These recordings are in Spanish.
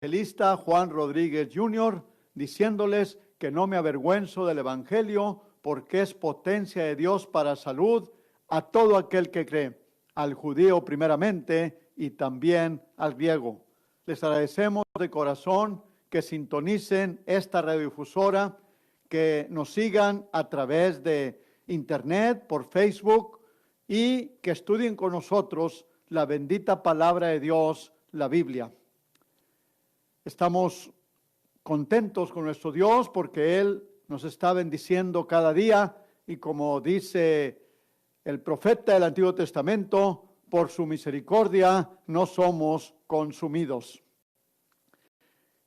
evangelista Juan Rodríguez Jr., diciéndoles que no me avergüenzo del Evangelio, porque es potencia de Dios para salud a todo aquel que cree, al judío primeramente y también al griego. Les agradecemos de corazón que sintonicen esta radiodifusora, que nos sigan a través de internet, por Facebook, y que estudien con nosotros la bendita palabra de Dios, la Biblia. Estamos contentos con nuestro Dios porque Él nos está bendiciendo cada día, y como dice el profeta del Antiguo Testamento, por su misericordia no somos consumidos.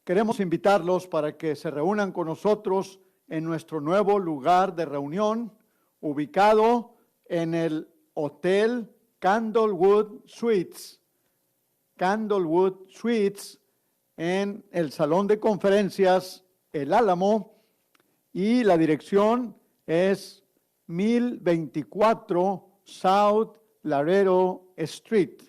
Queremos invitarlos para que se reúnan con nosotros en nuestro nuevo lugar de reunión, ubicado en el Hotel Candlewood Suites. Candlewood Suites, en el Salón de Conferencias El Álamo, y la dirección es 1024 South Laredo Street,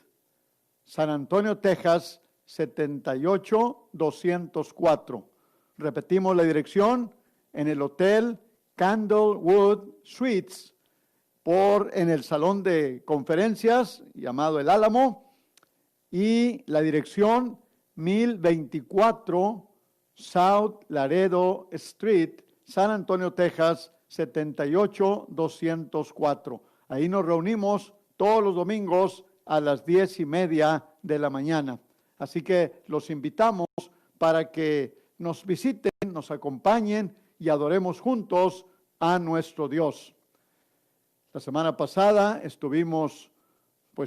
San Antonio, Texas, 78204. Repetimos la dirección: en el Hotel Candlewood Suites, en el Salón de Conferencias llamado El Álamo, y la dirección 1024 South Laredo Street, San Antonio, Texas, 78204. Ahí nos reunimos todos los domingos a las 10:30 de la mañana. Así que los invitamos para que nos visiten, nos acompañen y adoremos juntos a nuestro Dios. La semana pasada estuvimos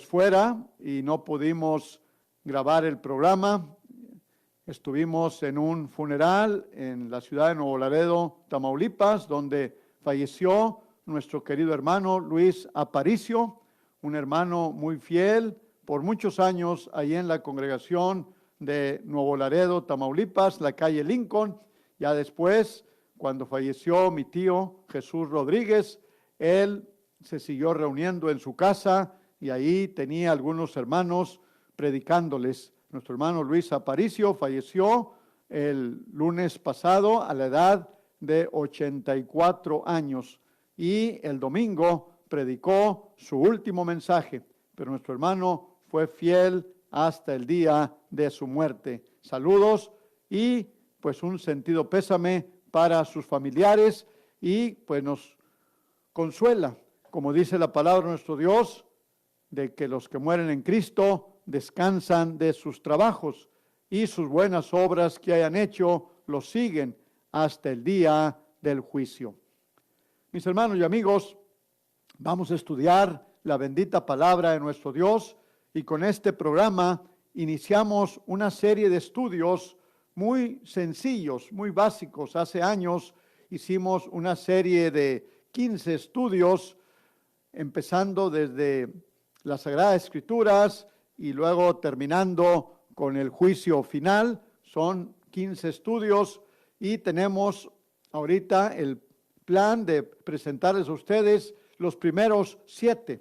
fuera y no pudimos grabar el programa. Estuvimos en un funeral en la ciudad de Nuevo Laredo, Tamaulipas, donde falleció nuestro querido hermano Luis Aparicio, un hermano muy fiel por muchos años ahí en la congregación de Nuevo Laredo, Tamaulipas, la calle Lincoln. Ya después, cuando falleció mi tío Jesús Rodríguez, él se siguió reuniendo en su casa y ahí tenía algunos hermanos predicándoles. Nuestro hermano Luis Aparicio falleció el lunes pasado a la edad de 84 años y el domingo predicó su último mensaje, pero nuestro hermano fue fiel hasta el día de su muerte. Saludos y un sentido pésame para sus familiares, y nos consuela, como dice la palabra de nuestro Dios, de que los que mueren en Cristo descansan de sus trabajos, y sus buenas obras que hayan hecho los siguen hasta el día del juicio. Mis hermanos y amigos, vamos a estudiar la bendita palabra de nuestro Dios, y con este programa iniciamos una serie de estudios muy sencillos, muy básicos. Hace años hicimos una serie de 15 estudios, empezando desde las Sagradas Escrituras y luego terminando con el juicio final. Son 15 estudios y tenemos ahorita el plan de presentarles a ustedes los primeros 7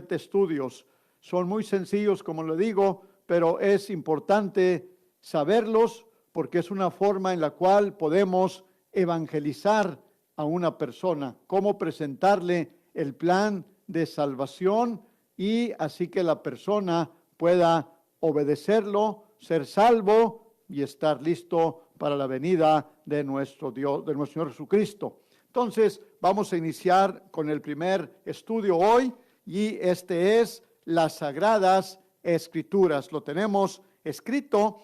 estudios. Son muy sencillos, como le digo, pero es importante saberlos porque es una forma en la cual podemos evangelizar a una persona, cómo presentarle el plan de salvación, y así que la persona pueda obedecerlo, ser salvo y estar listo para la venida de nuestro Dios, de nuestro Señor Jesucristo. Entonces, vamos a iniciar con el primer estudio hoy, y este es las Sagradas Escrituras. Lo tenemos escrito,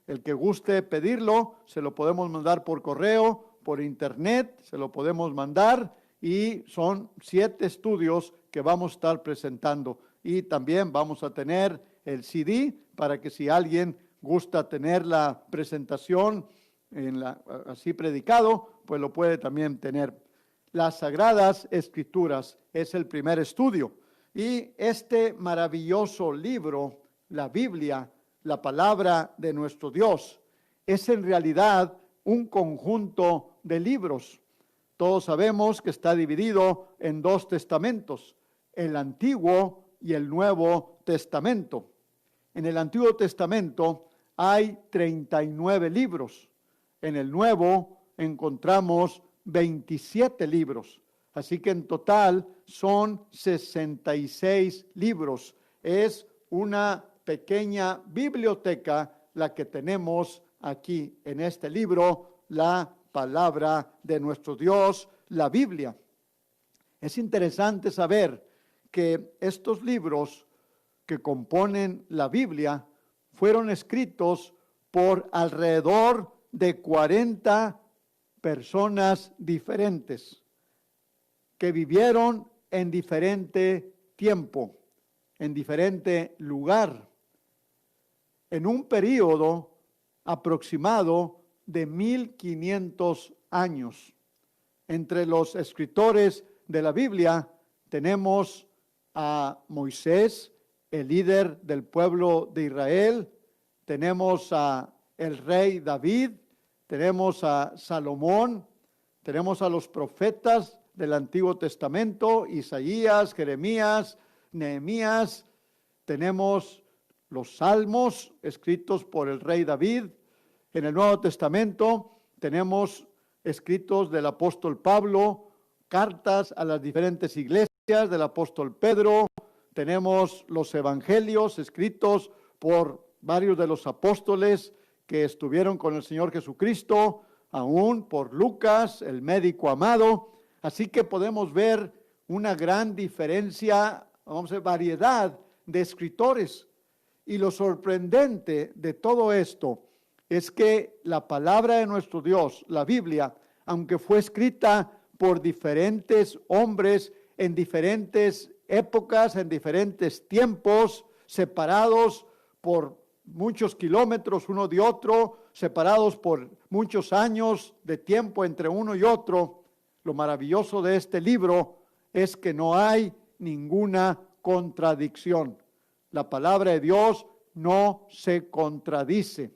el que guste pedirlo, se lo podemos mandar por correo, por internet, se lo podemos mandar, y son 7 estudios que vamos a estar presentando. Y también vamos a tener el CD para que si alguien gusta tener la presentación así predicado, lo puede también tener. Las Sagradas Escrituras es el primer estudio. Y este maravilloso libro, la Biblia, la palabra de nuestro Dios, es en realidad un conjunto de libros. Todos sabemos que está dividido en 2 testamentos, el Antiguo y el Nuevo Testamento. En el Antiguo Testamento hay 39 libros. En el Nuevo encontramos 27 libros. Así que en total son 66 libros. Es una pequeña biblioteca la que tenemos aquí en este libro, la palabra de nuestro Dios, la Biblia. Es interesante saber que estos libros que componen la Biblia fueron escritos por alrededor de 40 personas diferentes que vivieron en diferente tiempo, en diferente lugar, en un periodo aproximado de 1500 años. Entre los escritores de la Biblia tenemos a Moisés, el líder del pueblo de Israel, tenemos a el rey David, tenemos a Salomón, tenemos a los profetas del Antiguo Testamento, Isaías, Jeremías, Nehemías, tenemos los salmos escritos por el rey David. En el Nuevo Testamento tenemos escritos del apóstol Pablo, cartas a las diferentes iglesias del apóstol Pedro, tenemos los evangelios escritos por varios de los apóstoles que estuvieron con el Señor Jesucristo, aún por Lucas, el médico amado. Así que podemos ver una gran diferencia, vamos a ver, variedad de escritores. Y lo sorprendente de todo esto es que la palabra de nuestro Dios, la Biblia, aunque fue escrita por diferentes hombres en diferentes épocas, en diferentes tiempos, separados por muchos kilómetros uno de otro, separados por muchos años de tiempo entre uno y otro, lo maravilloso de este libro es que no hay ninguna contradicción. La palabra de Dios no se contradice.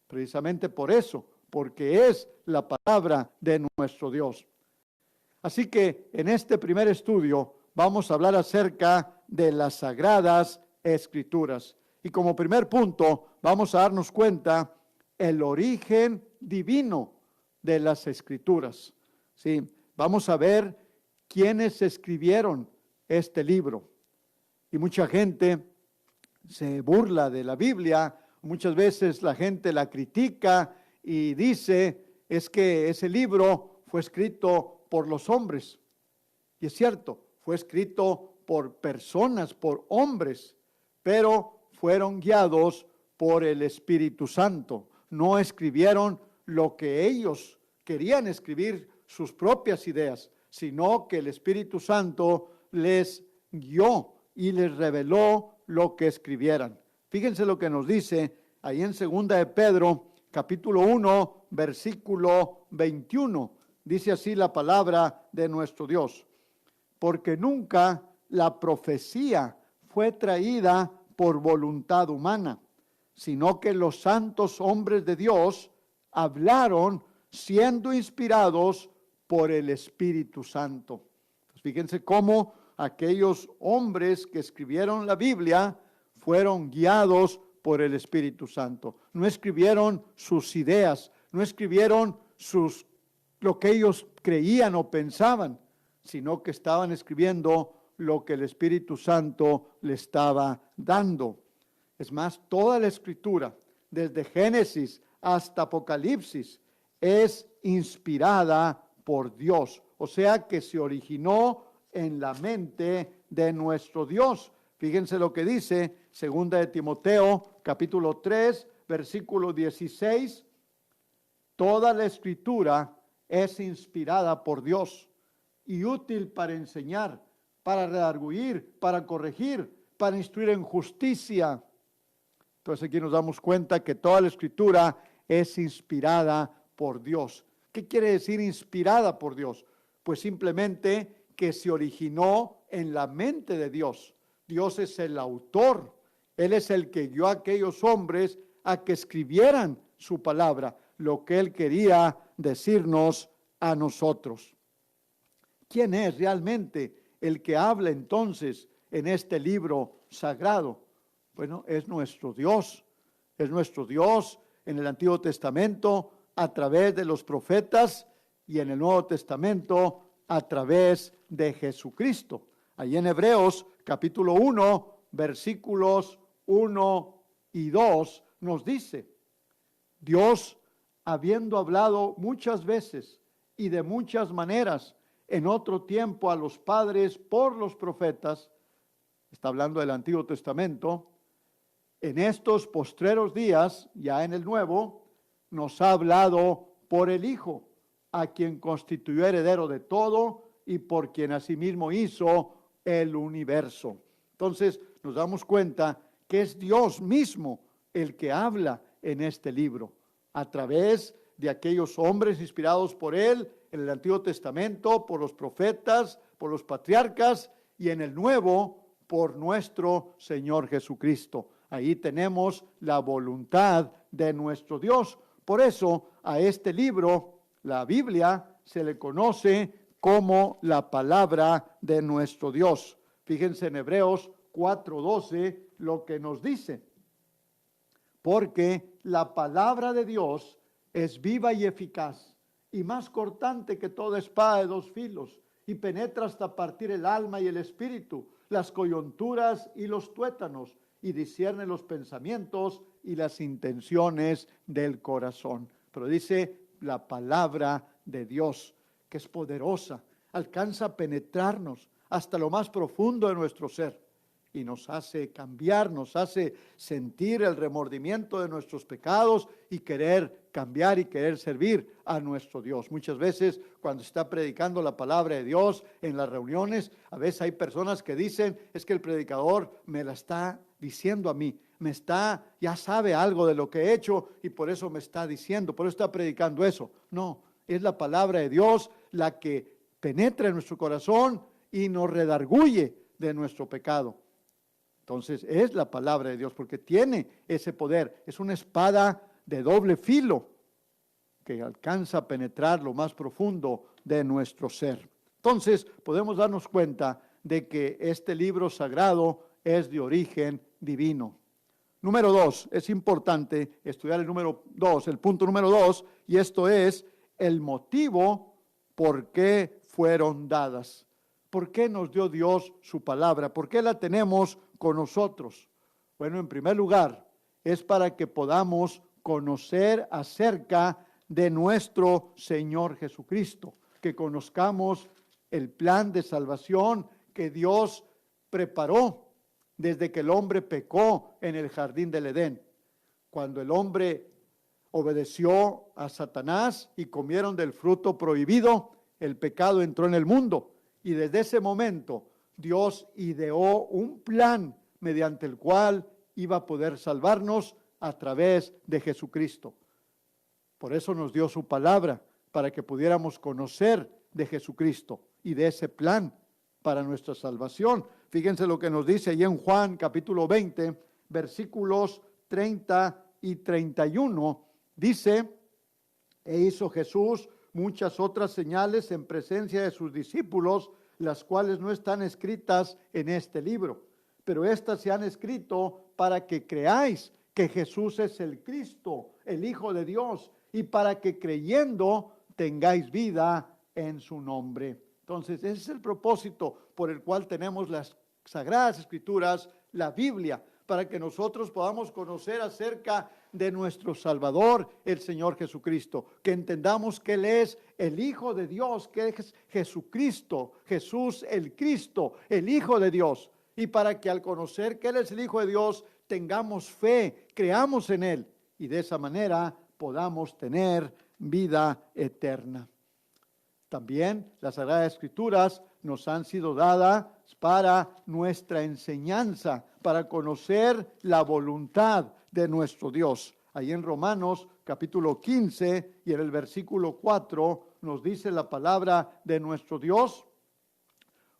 Precisamente por eso, porque es la palabra de nuestro Dios. Así que en este primer estudio vamos a hablar acerca de las Sagradas Escrituras. Y como primer punto vamos a darnos cuenta el origen divino de las Escrituras. Sí, vamos a ver quiénes escribieron este libro. Y mucha gente se burla de la Biblia, muchas veces la gente la critica y dice, es que ese libro fue escrito por los hombres. Y es cierto, fue escrito por personas, por hombres, pero fueron guiados por el Espíritu Santo. No escribieron lo que ellos querían escribir, sus propias ideas, sino que el Espíritu Santo les guió y les reveló lo que escribieran. Fíjense lo que nos dice ahí en 2 de Pedro, capítulo 1, versículo 21. Dice así la palabra de nuestro Dios. Porque nunca la profecía fue traída por voluntad humana, sino que los santos hombres de Dios hablaron siendo inspirados por el Espíritu Santo. Pues fíjense cómo aquellos hombres que escribieron la Biblia fueron guiados por el Espíritu Santo. No escribieron sus ideas, no escribieron lo que ellos creían o pensaban, sino que estaban escribiendo lo que el Espíritu Santo le estaba dando. Es más, toda la Escritura, desde Génesis hasta Apocalipsis, es inspirada por Dios. O sea que se originó en la mente de nuestro Dios. Fíjense lo que dice 2 de Timoteo, capítulo 3, versículo 16. Toda la Escritura es inspirada por Dios y útil para enseñar, para redarguir, para corregir, para instruir en justicia. Entonces aquí nos damos cuenta que toda la Escritura es inspirada por Dios. ¿Qué quiere decir inspirada por Dios? Pues simplemente que se originó en la mente de Dios. Dios es el autor. Él es el que guió a aquellos hombres a que escribieran su palabra, lo que Él quería decirnos a nosotros. ¿Quién es realmente el que habla entonces en este libro sagrado? Bueno, es nuestro Dios. es nuestro Dios en el Antiguo Testamento a través de los profetas y en el Nuevo Testamento a través de Jesucristo. Allí en Hebreos capítulo 1, versículos 1 y 2 nos dice: Dios, habiendo hablado muchas veces y de muchas maneras en otro tiempo a los padres por los profetas, está hablando del Antiguo Testamento, en estos postreros días, ya en el Nuevo, nos ha hablado por el Hijo, a quien constituyó heredero de todo y por quien asimismo hizo el universo. Entonces nos damos cuenta que es Dios mismo el que habla en este libro, a través de aquellos hombres inspirados por Él en el Antiguo Testamento, por los profetas, por los patriarcas, y en el Nuevo, por nuestro Señor Jesucristo. Ahí tenemos la voluntad de nuestro Dios. Por eso a este libro, la Biblia, se le conoce como la palabra de nuestro Dios. Fíjense en Hebreos 4:12 lo que nos dice: porque la palabra de Dios es viva y eficaz, y más cortante que toda espada de dos filos, y penetra hasta partir el alma y el espíritu, las coyunturas y los tuétanos, y discierne los pensamientos y las intenciones del corazón. Pero dice la palabra de Dios, que es poderosa, alcanza a penetrarnos hasta lo más profundo de nuestro ser, y nos hace cambiar, nos hace sentir el remordimiento de nuestros pecados y querer cambiar y querer servir a nuestro Dios. Muchas veces cuando se está predicando la palabra de Dios en las reuniones, a veces hay personas que dicen: es que el predicador me la está diciendo a mí, ya sabe algo de lo que he hecho y por eso me está diciendo, por eso está predicando eso. No, es la palabra de Dios la que penetra en nuestro corazón y nos redarguye de nuestro pecado. Entonces es la palabra de Dios, porque tiene ese poder. Es una espada de doble filo que alcanza a penetrar lo más profundo de nuestro ser. Entonces podemos darnos cuenta de que este libro sagrado es de origen divino. Número 2, es importante estudiar el punto número 2, y esto es el motivo por qué fueron dadas. ¿Por qué nos dio Dios su palabra? ¿Por qué la tenemos con nosotros? Bueno, en primer lugar, es para que podamos conocer acerca de nuestro Señor Jesucristo, que conozcamos el plan de salvación que Dios preparó desde que el hombre pecó en el jardín del Edén. Cuando el hombre obedeció a Satanás y comieron del fruto prohibido, el pecado entró en el mundo. Y desde ese momento Dios ideó un plan mediante el cual iba a poder salvarnos a través de Jesucristo. Por eso nos dio su palabra, para que pudiéramos conocer de Jesucristo y de ese plan para nuestra salvación. Fíjense lo que nos dice ahí en Juan capítulo 20, versículos 30 y 31. Dice: e hizo Jesús muchas otras señales en presencia de sus discípulos, las cuales no están escritas en este libro, pero estas se han escrito para que creáis que Jesús es el Cristo, el Hijo de Dios, y para que creyendo tengáis vida en su nombre. Entonces, ese es el propósito por el cual tenemos las Sagradas Escrituras, la Biblia, para que nosotros podamos conocer acerca de nuestro Salvador, el Señor Jesucristo, que entendamos que Él es el Hijo de Dios, que es Jesucristo, Jesús el Cristo, el Hijo de Dios, y para que al conocer que Él es el Hijo de Dios, tengamos fe, creamos en Él, y de esa manera podamos tener vida eterna. También las Sagradas Escrituras nos han sido dadas para nuestra enseñanza, para conocer la voluntad de nuestro Dios. Ahí en Romanos capítulo 15 y en el versículo 4 nos dice la palabra de nuestro Dios: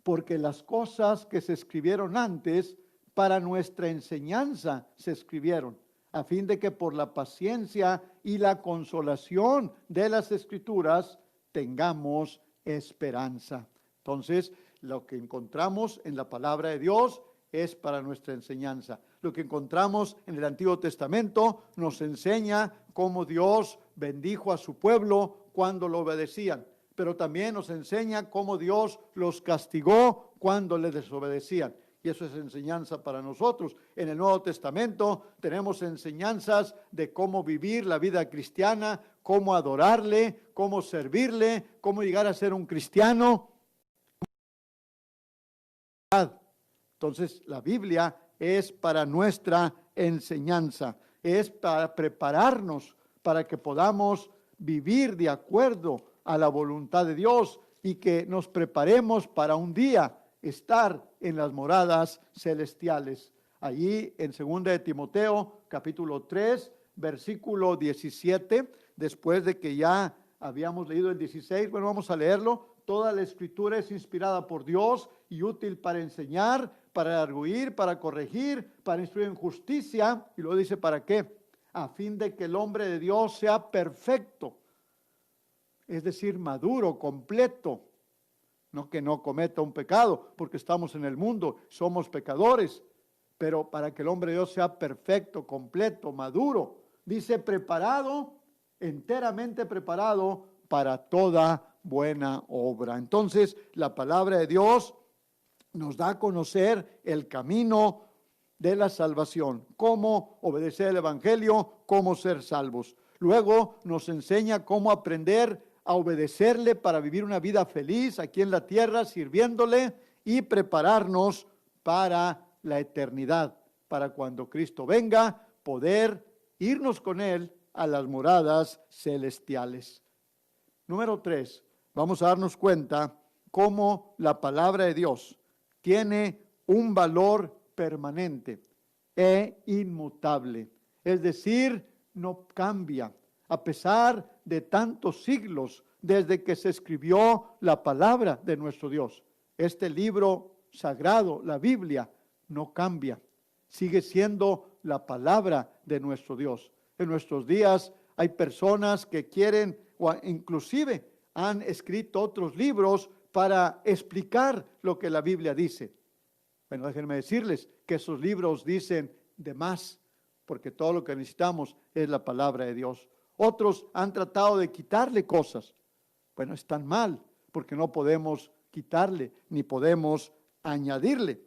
porque las cosas que se escribieron antes para nuestra enseñanza se escribieron, a fin de que por la paciencia y la consolación de las Escrituras tengamos esperanza. Entonces, lo que encontramos en la palabra de Dios es para nuestra enseñanza. lo que encontramos en el Antiguo Testamento nos enseña cómo Dios bendijo a su pueblo cuando lo obedecían, pero también nos enseña cómo Dios los castigó cuando le desobedecían. Y eso es enseñanza para nosotros. En el Nuevo Testamento tenemos enseñanzas de cómo vivir la vida cristiana, cómo adorarle, cómo servirle, cómo llegar a ser un cristiano. Entonces, la Biblia es para nuestra enseñanza, es para prepararnos para que podamos vivir de acuerdo a la voluntad de Dios y que nos preparemos para un día estar en las moradas celestiales. Allí en 2 de Timoteo, capítulo 3, versículo 17, después de que ya habíamos leído el 16, bueno, vamos a leerlo. Toda la Escritura es inspirada por Dios y útil para enseñar, para arguir, para corregir, para instruir en justicia. Y luego dice, ¿para qué? A fin de que el hombre de Dios sea perfecto, es decir, maduro, completo. No que no cometa un pecado, porque estamos en el mundo, somos pecadores, pero para que el hombre de Dios sea perfecto, completo, maduro, dice preparado, enteramente preparado para toda buena obra. Entonces, la palabra de Dios nos da a conocer el camino de la salvación, cómo obedecer el Evangelio, cómo ser salvos. Luego nos enseña cómo aprender a obedecerle para vivir una vida feliz aquí en la tierra, sirviéndole y prepararnos para la eternidad, para cuando Cristo venga, poder irnos con Él a las moradas celestiales. Número 3, vamos a darnos cuenta cómo la palabra de Dios tiene un valor permanente e inmutable, es decir, no cambia. A pesar de tantos siglos desde que se escribió la palabra de nuestro Dios, este libro sagrado, la Biblia, no cambia. Sigue siendo la palabra de nuestro Dios. En nuestros días hay personas que quieren, o inclusive han escrito otros libros para explicar lo que la Biblia dice. Bueno, déjenme decirles que esos libros dicen de más, porque todo lo que necesitamos es la palabra de Dios. Otros han tratado de quitarle cosas. Bueno, están mal, porque no podemos quitarle, ni podemos añadirle,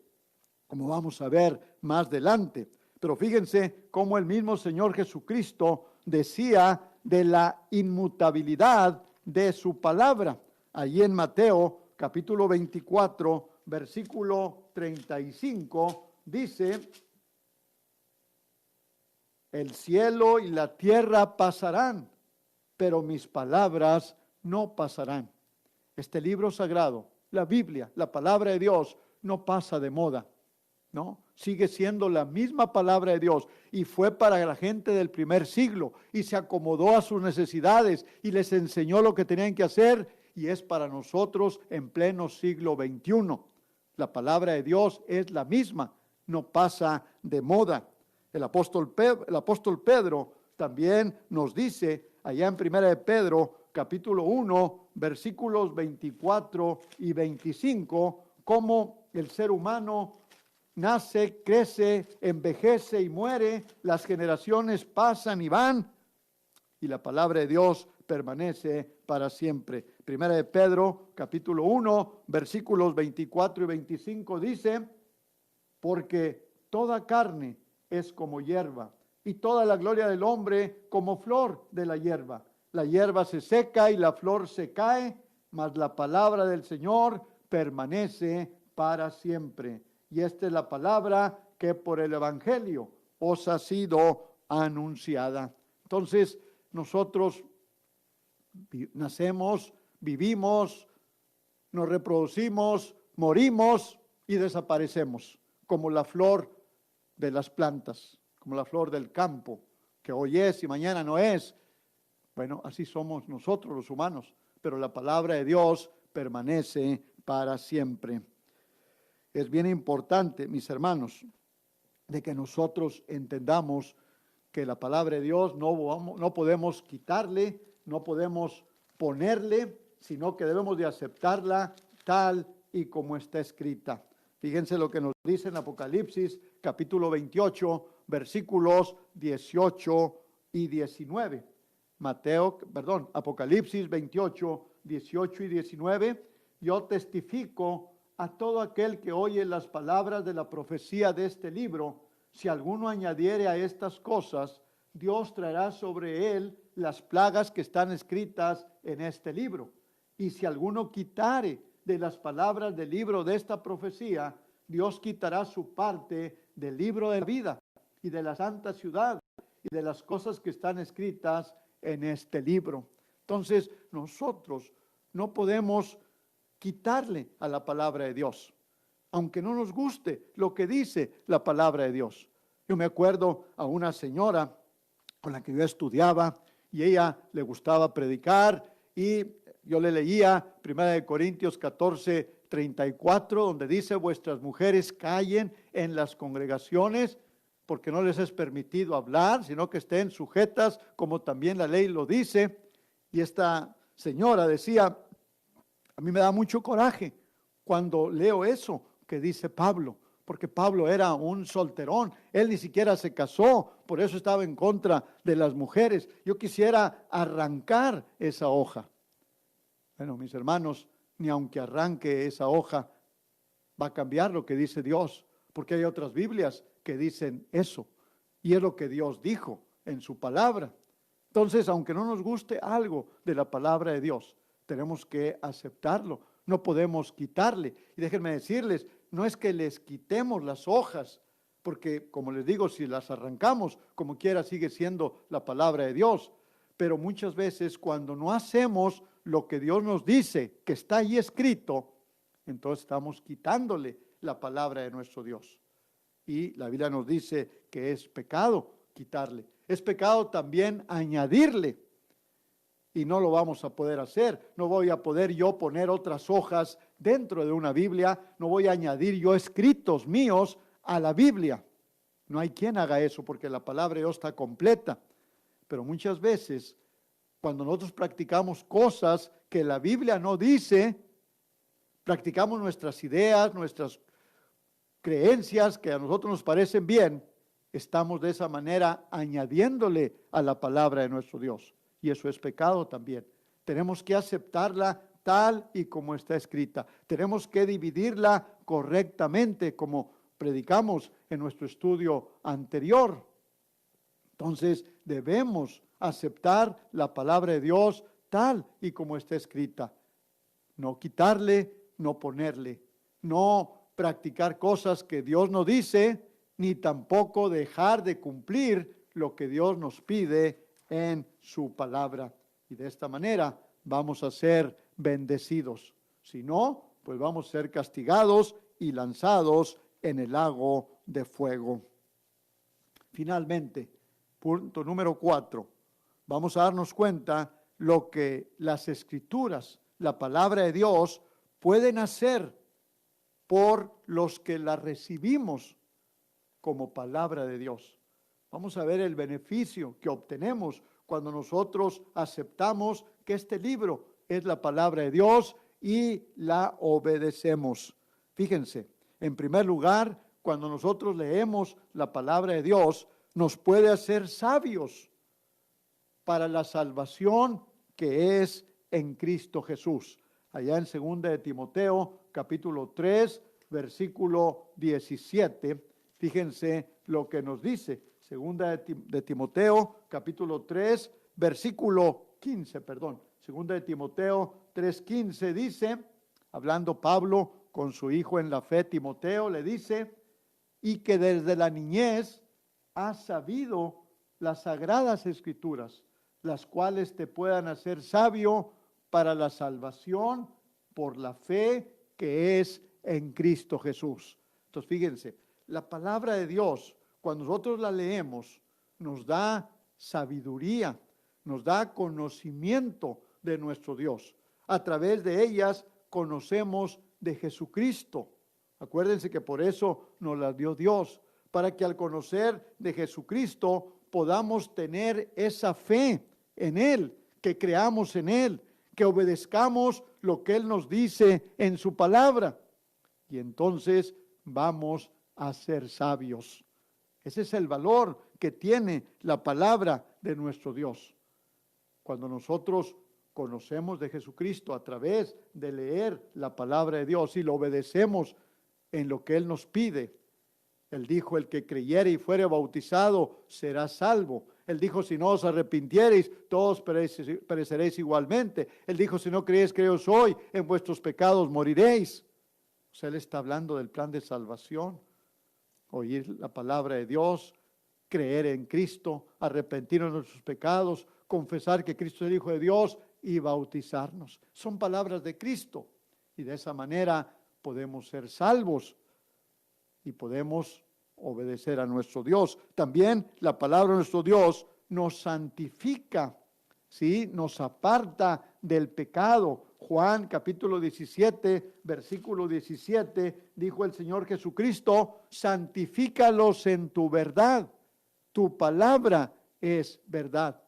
como vamos a ver más adelante. Pero fíjense cómo el mismo Señor Jesucristo decía de la inmutabilidad de su palabra. Allí en Mateo, capítulo 24, versículo 35, dice: el cielo y la tierra pasarán, pero mis palabras no pasarán. Este libro sagrado, la Biblia, la palabra de Dios, no pasa de moda, ¿no? Sigue siendo la misma palabra de Dios y fue para la gente del primer siglo y se acomodó a sus necesidades y les enseñó lo que tenían que hacer, y es para nosotros en pleno siglo XXI. La palabra de Dios es la misma, no pasa de moda. El apóstol Pedro también nos dice, allá en 1 de Pedro, capítulo 1, versículos 24 y 25, cómo el ser humano nace, crece, envejece y muere, las generaciones pasan y van, y la palabra de Dios permanece para siempre. 1 de Pedro, capítulo 1, versículos 24 y 25 dice: porque toda carne es como hierba, y toda la gloria del hombre como flor de la hierba. La hierba se seca y la flor se cae, mas la palabra del Señor permanece para siempre. Y esta es la palabra que por el Evangelio os ha sido anunciada. Entonces, nosotros nacemos, vivimos, nos reproducimos, morimos y desaparecemos, como la flor de las plantas, como la flor del campo, que hoy es y mañana no es. Bueno, así somos nosotros los humanos, pero la palabra de Dios permanece para siempre. Es bien importante, mis hermanos, de que nosotros entendamos que la palabra de Dios no podemos quitarle, no podemos ponerle, sino que debemos de aceptarla tal y como está escrita. Fíjense lo que nos dice en Apocalipsis, capítulo 28, versículos 18 y 19. Apocalipsis 28, 18 y 19. Yo testifico a todo aquel que oye las palabras de la profecía de este libro, si alguno añadiere a estas cosas, Dios traerá sobre él las plagas que están escritas en este libro. Y si alguno quitare de las palabras del libro de esta profecía, Dios quitará su parte del libro de la vida y de la santa ciudad y de las cosas que están escritas en este libro. Entonces, nosotros no podemos quitarle a la palabra de Dios, aunque no nos guste lo que dice la palabra de Dios. Yo me acuerdo a una señora con la que yo estudiaba y ella le gustaba predicar y yo le leía 1 Corintios 14, 34, donde dice: vuestras mujeres callen en las congregaciones, porque no les es permitido hablar, sino que estén sujetas, como también la ley lo dice. Y esta señora decía: a mí me da mucho coraje cuando leo eso que dice Pablo, porque Pablo era un solterón, él ni siquiera se casó, por eso estaba en contra de las mujeres. Yo quisiera arrancar esa hoja. Bueno, mis hermanos, ni aunque arranque esa hoja, va a cambiar lo que dice Dios, porque hay otras Biblias que dicen eso, y es lo que Dios dijo en su palabra. Entonces, aunque no nos guste algo de la palabra de Dios, tenemos que aceptarlo, no podemos quitarle. Y déjenme decirles, no es que les quitemos las hojas, porque como les digo, si las arrancamos, como quiera sigue siendo la palabra de Dios. Pero muchas veces cuando no hacemos lo que Dios nos dice, que está ahí escrito, entonces estamos quitándole la palabra de nuestro Dios. Y la Biblia nos dice que es pecado quitarle. Es pecado también añadirle. Y no lo vamos a poder hacer. No voy a poder yo poner otras hojas dentro de una Biblia. No voy a añadir yo escritos míos a la Biblia. No hay quien haga eso porque la palabra de Dios está completa. Pero muchas veces, cuando nosotros practicamos cosas que la Biblia no dice, practicamos nuestras ideas, nuestras creencias que a nosotros nos parecen bien, estamos de esa manera añadiéndole a la palabra de nuestro Dios. Y eso es pecado también. Tenemos que aceptarla tal y como está escrita. Tenemos que dividirla correctamente, como predicamos en nuestro estudio anterior. Entonces, debemos aceptar la palabra de Dios tal y como está escrita. No quitarle, no ponerle. No practicar cosas que Dios no dice, ni tampoco dejar de cumplir lo que Dios nos pide en su palabra. Y de esta manera vamos a ser bendecidos. Si no, pues vamos a ser castigados y lanzados en el lago de fuego. Finalmente, punto número 4, vamos a darnos cuenta lo que las Escrituras, la palabra de Dios, pueden hacer por los que la recibimos como palabra de Dios. Vamos a ver el beneficio que obtenemos cuando nosotros aceptamos que este libro es la palabra de Dios y la obedecemos. Fíjense, en primer lugar, cuando nosotros leemos la palabra de Dios, nos puede hacer sabios para la salvación que es en Cristo Jesús. Allá en 2 de Timoteo, capítulo 3, versículo 17, fíjense lo que nos dice. 2 de Timoteo, capítulo 3, versículo 15, 2 de Timoteo 3:15 dice, hablando Pablo con su hijo en la fe, Timoteo, le dice, y que desde la niñez has sabido las sagradas escrituras, las cuales te puedan hacer sabio para la salvación por la fe que es en Cristo Jesús. Entonces, fíjense, la palabra de Dios, cuando nosotros la leemos, nos da sabiduría, nos da conocimiento de nuestro Dios. A través de ellas conocemos de Jesucristo. Acuérdense que por eso nos las dio Dios, para que al conocer de Jesucristo podamos tener esa fe en Él, que creamos en Él, que obedezcamos lo que Él nos dice en su palabra. Y entonces vamos a ser sabios. Ese es el valor que tiene la palabra de nuestro Dios. Cuando nosotros conocemos de Jesucristo a través de leer la palabra de Dios y lo obedecemos en lo que Él nos pide. Él dijo, el que creyere y fuere bautizado será salvo. Él dijo, si no os arrepintiereis, todos pereceréis igualmente. Él dijo, si no creéis que yo soy, en vuestros pecados moriréis. O sea, Él está hablando del plan de salvación. Oír la palabra de Dios, creer en Cristo, arrepentirnos de nuestros pecados, confesar que Cristo es el Hijo de Dios y bautizarnos. Son palabras de Cristo. Y de esa manera podemos ser salvos y podemos obedecer a nuestro Dios. También la palabra de nuestro Dios nos santifica, ¿sí? Nos aparta del pecado. Juan capítulo 17, versículo 17, dijo el Señor Jesucristo, santifícalos en tu verdad. Tu palabra es verdad.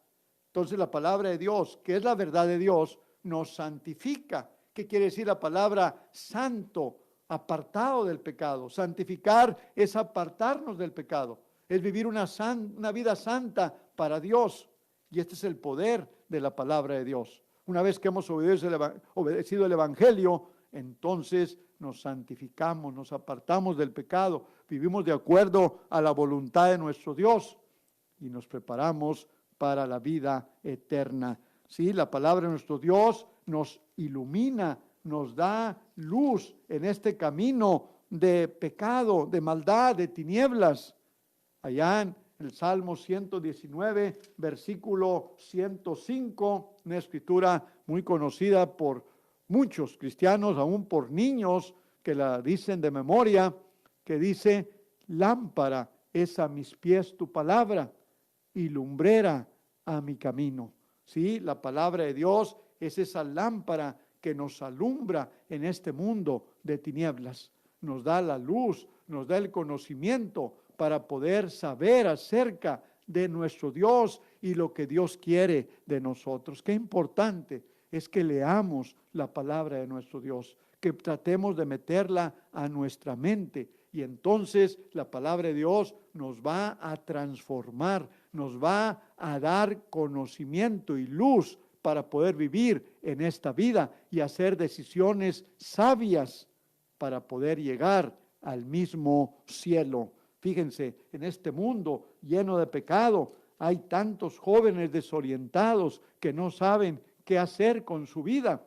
Entonces la palabra de Dios, que es la verdad de Dios, nos santifica. ¿Qué quiere decir la palabra santo? Apartado del pecado. Santificar es apartarnos del pecado, es vivir una vida santa para Dios. Y este es el poder de la palabra de Dios. Una vez que hemos obedecido el Evangelio, entonces nos santificamos, nos apartamos del pecado, vivimos de acuerdo a la voluntad de nuestro Dios y nos preparamos para la vida eterna. Sí, la palabra de nuestro Dios nos ilumina, nos da luz en este camino de pecado, de maldad, de tinieblas. Allá en el Salmo 119, versículo 105, una escritura muy conocida por muchos cristianos, aún por niños que la dicen de memoria, que dice, lámpara es a mis pies tu palabra y lumbrera a mi camino. Sí, la palabra de Dios es esa lámpara que nos alumbra en este mundo de tinieblas. Nos da la luz, nos da el conocimiento para poder saber acerca de nuestro Dios y lo que Dios quiere de nosotros. Qué importante es que leamos la palabra de nuestro Dios, que tratemos de meterla a nuestra mente y entonces la palabra de Dios nos va a transformar, nos va a dar conocimiento y luz para poder vivir en esta vida y hacer decisiones sabias para poder llegar al mismo cielo. Fíjense, en este mundo lleno de pecado, hay tantos jóvenes desorientados que no saben qué hacer con su vida.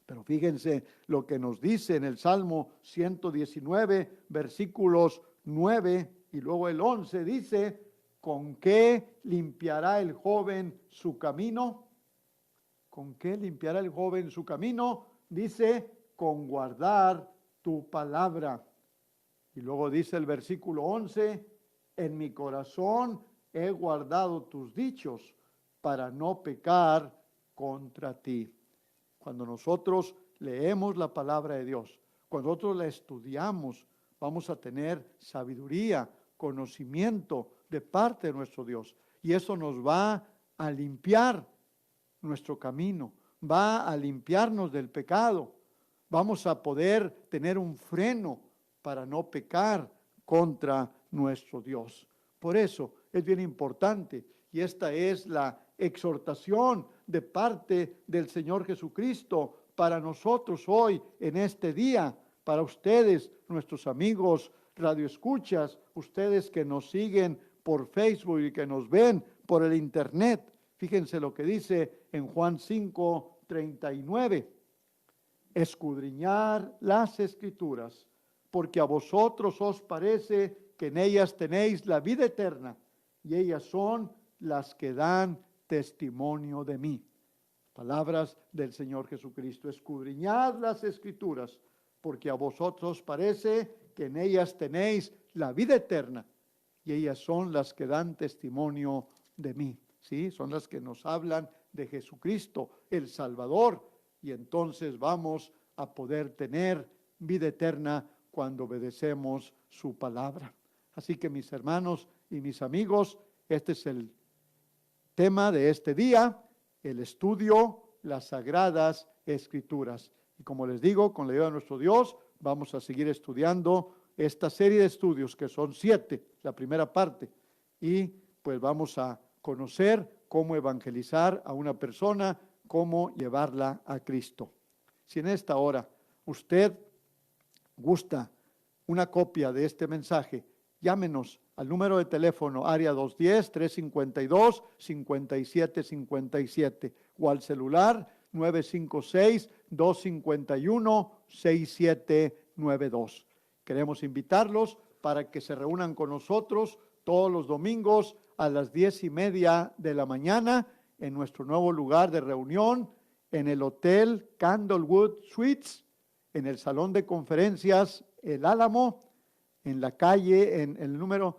Pero fíjense lo que nos dice en el Salmo 119, versículos 9 y luego el 11, dice, ¿con qué limpiará el joven su camino? ¿Con qué limpiará el joven su camino? Dice, con guardar tu palabra. Y luego dice el versículo 11, en mi corazón he guardado tus dichos para no pecar contra ti. Cuando nosotros leemos la palabra de Dios, cuando nosotros la estudiamos, vamos a tener sabiduría, conocimiento de parte de nuestro Dios. Y eso nos va a limpiar nuestro camino, va a limpiarnos del pecado. Vamos a poder tener un freno para no pecar contra nuestro Dios. Por eso es bien importante, y esta es la exhortación de parte del Señor Jesucristo para nosotros hoy, en este día, para ustedes, nuestros amigos radioescuchas, ustedes que nos siguen por Facebook y que nos ven por el internet. Fíjense lo que dice en Juan 5:39. Escudriñar las Escrituras, porque a vosotros os parece que en ellas tenéis la vida eterna, y ellas son las que dan testimonio de mí. Palabras del Señor Jesucristo. Escudriñad las Escrituras, porque a vosotros parece que en ellas tenéis la vida eterna, y ellas son las que dan testimonio de mí. ¿Sí? Son las que nos hablan de Jesucristo, el Salvador, y entonces vamos a poder tener vida eterna cuando obedecemos su palabra. Así que mis hermanos y mis amigos, este es el tema de este día, el estudio, las Sagradas Escrituras. Y como les digo, con la ayuda de nuestro Dios, vamos a seguir estudiando esta serie de estudios, que son 7, la primera parte, y pues vamos a conocer cómo evangelizar a una persona, cómo llevarla a Cristo. Si en esta hora usted gusta una copia de este mensaje, llámenos al número de teléfono área 210-352-5757 o al celular 956-251-6792. Queremos invitarlos para que se reúnan con nosotros todos los domingos a las 10:30 de la mañana en nuestro nuevo lugar de reunión, en el Hotel Candlewood Suites, en el Salón de Conferencias El Álamo, en la calle, en el número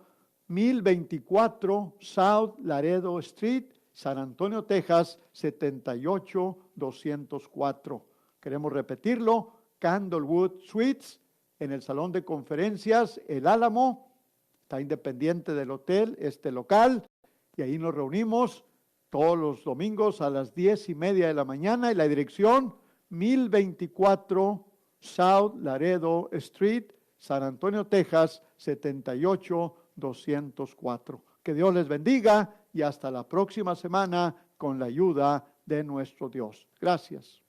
1024 South Laredo Street, San Antonio, Texas, 78204. Queremos repetirlo, Candlewood Suites, en el Salón de Conferencias El Álamo. Está independiente del hotel, este local, y ahí nos reunimos todos los domingos a las 10:30 de la mañana, y la dirección 1024 South Laredo Street, San Antonio, Texas, 78204. Que Dios les bendiga y hasta la próxima semana con la ayuda de nuestro Dios. Gracias.